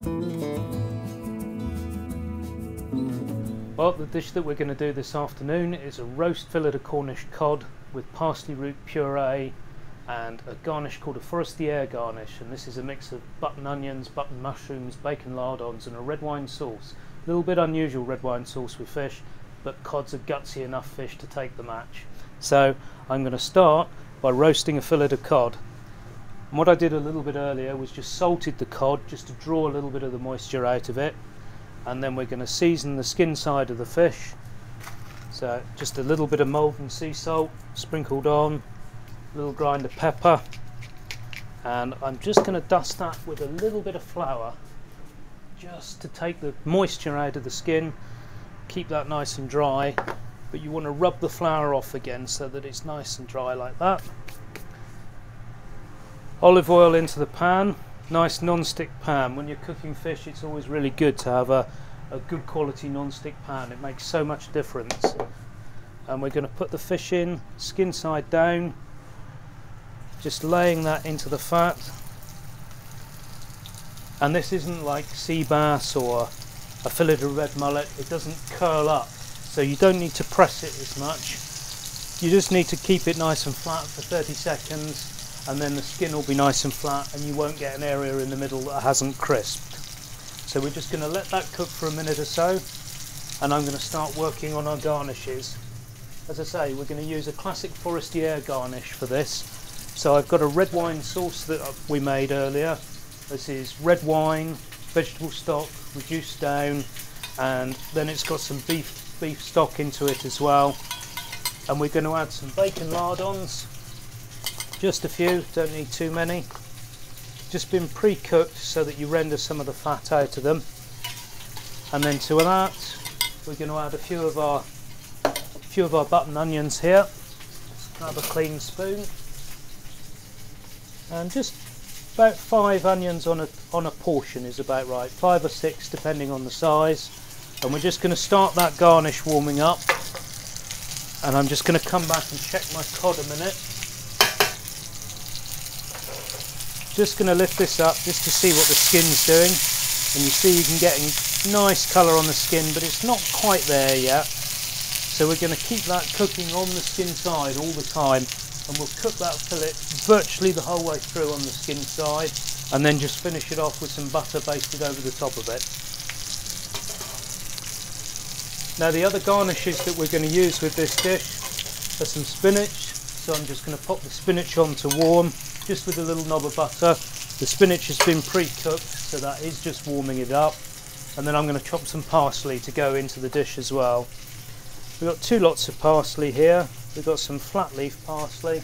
Well, the dish that we're going to do this afternoon is a roast fillet of Cornish cod with parsley root puree and a garnish called a forestier garnish, and this is a mix of button onions, button mushrooms, bacon lardons and a red wine sauce. A little bit unusual red wine sauce with fish, but cod's a gutsy enough fish to take the match. So I'm going to start by roasting a fillet of cod. And what I did a little bit earlier was just salted the cod just to draw a little bit of the moisture out of it, and then we're going to season the skin side of the fish. So just a little bit of molten sea salt sprinkled on, a little grind of pepper, and I'm just going to dust that with a little bit of flour just to take the moisture out of the skin, keep that nice and dry, but you want to rub the flour off again so that it's nice and dry like that. Olive oil into the pan, nice non-stick pan. When you're cooking fish, it's always really good to have a good quality non-stick pan. It makes so much difference. And we're going to put the fish in, skin side down, just laying that into the fat. And this isn't like sea bass or a fillet of red mullet. It doesn't curl up, so you don't need to press it as much. You just need to keep it nice and flat for 30 seconds, and then the skin will be nice and flat and you won't get an area in the middle that hasn't crisped. So we're just going to let that cook for a minute or so, and I'm going to start working on our garnishes. As I say, we're going to use a classic forestier garnish for this. So I've got a red wine sauce that we made earlier. This is red wine, vegetable stock reduced down, and then it's got some beef stock into it as well. And we're going to add some bacon lardons, just a few, don't need too many. Just been pre-cooked so that you render some of the fat out of them. And then to that we're going to add a few of our button onions here. Just grab a clean spoon, and just about 5 onions on a portion is about right, 5 or 6 depending on the size. And we're just going to start that garnish warming up, and I'm just going to come back and check my cod a minute. Just going to lift this up just to see what the skin's doing, and you see you can get nice colour on the skin, but it's not quite there yet. So we're going to keep that cooking on the skin side all the time, and we'll cook that fillet virtually the whole way through on the skin side, and then just finish it off with some butter basted over the top of it. Now the other garnishes that we're going to use with this dish are some spinach, so I'm just going to pop the spinach on to warm, just with a little knob of butter. The spinach has been pre-cooked, so that is just warming it up. And then I'm going to chop some parsley to go into the dish as well. We've got 2 lots of parsley here. We've got some flat leaf parsley,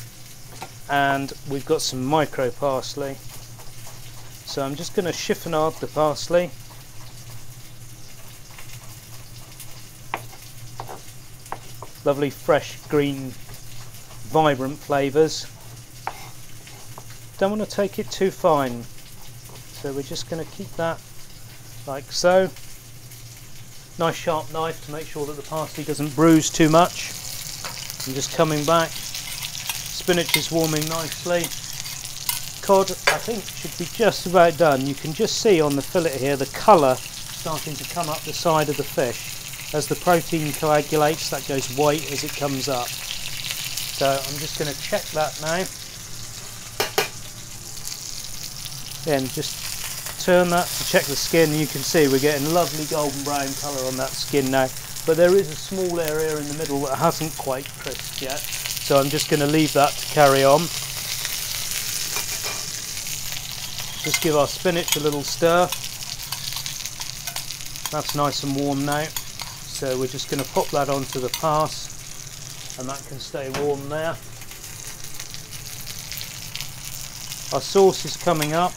and we've got some micro parsley. So I'm just going to chiffonade the parsley. Lovely fresh green vibrant flavours. Don't want to take it too fine, so we're just going to keep that like so. Nice sharp knife to make sure that the parsley doesn't bruise too much. I'm just coming back. Spinach is warming nicely. Cod, I think, should be just about done. You can just see on the fillet here the colour starting to come up the side of the fish. As the protein coagulates, that goes white as it comes up. So I'm just going to check that now. Then just turn that to check the skin, and you can see we're getting lovely golden brown colour on that skin now, but there is a small area in the middle that hasn't quite crisped yet, so I'm just going to leave that to carry on. Just give our spinach a little stir. That's nice and warm now, so we're just going to pop that onto the pass, and that can stay warm there. Our sauce is coming up,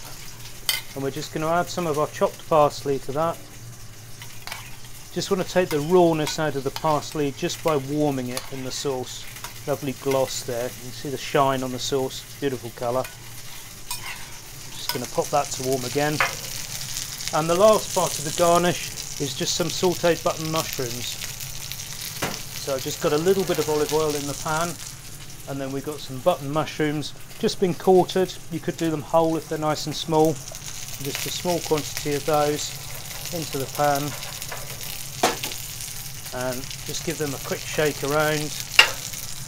and we're just going to add some of our chopped parsley to that. Just want to take the rawness out of the parsley just by warming it in the sauce. Lovely gloss there, you can see the shine on the sauce, beautiful colour. Just going to pop that to warm again. And the last part of the garnish is just some sautéed button mushrooms. So I've just got a little bit of olive oil in the pan, and then we've got some button mushrooms, just been quartered. You could do them whole if they're nice and small. Just a small quantity of those into the pan and just give them a quick shake around,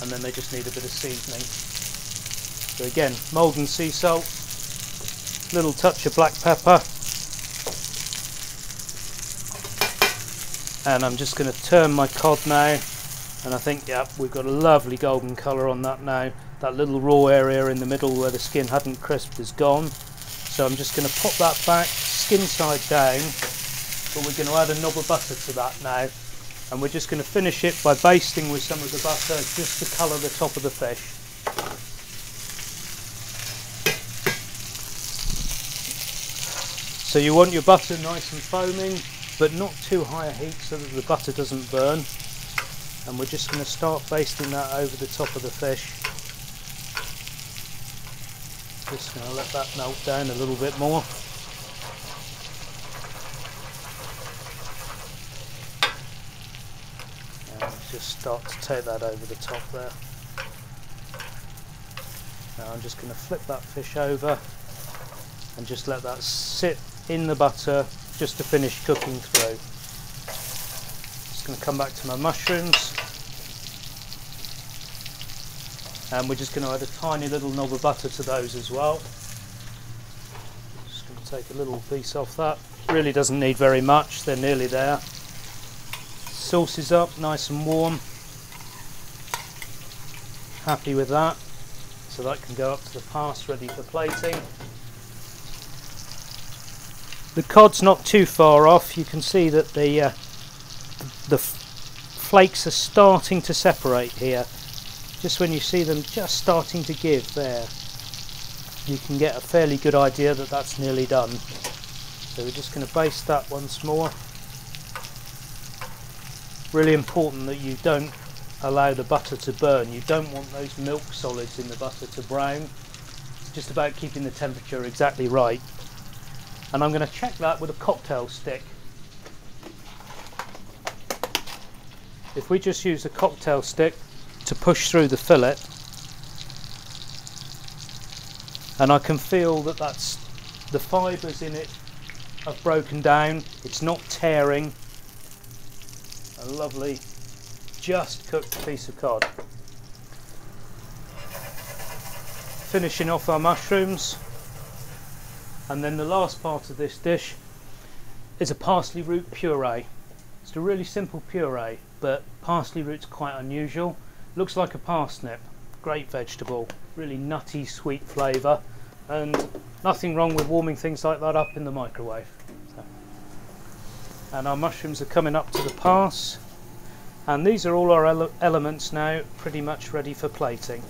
and then they just need a bit of seasoning. So again, Maldon sea salt, little touch of black pepper, and I'm just going to turn my cod now, and I think, yeah, we've got a lovely golden colour on that now. That little raw area in the middle where the skin hadn't crisped is gone. So I'm just going to pop that back, skin side down, but we're going to add a knob of butter to that now, and we're just going to finish it by basting with some of the butter just to colour the top of the fish. So you want your butter nice and foaming, but not too high a heat so that the butter doesn't burn. And we're just going to start basting that over the top of the fish. Just going to let that melt down a little bit more. And just start to take that over the top there. Now I'm just going to flip that fish over and just let that sit in the butter just to finish cooking through. Just going to come back to my mushrooms, and we're just going to add a tiny little knob of butter to those as well. Just going to take a little piece off that. Really doesn't need very much, they're nearly there. Sauce is up, nice and warm. Happy with that. So that can go up to the pass, ready for plating. The cod's not too far off. You can see that the flakes are starting to separate here. Just when you see them just starting to give there, you can get a fairly good idea that that's nearly done. So we're just going to baste that once more. Really important that you don't allow the butter to burn. You don't want those milk solids in the butter to brown. It's just about keeping the temperature exactly right. And I'm going to check that with a cocktail stick. If we just use a cocktail stick to push through the fillet, and I can feel that the fibres in it have broken down, it's not tearing. A lovely just cooked piece of cod. Finishing off our mushrooms, and then the last part of this dish is a parsley root puree. It's a really simple puree, but parsley root's quite unusual. Looks like a parsnip, great vegetable, really nutty sweet flavour, and nothing wrong with warming things like that up in the microwave. So. And our mushrooms are coming up to the pass, and these are all our elements now pretty much ready for plating.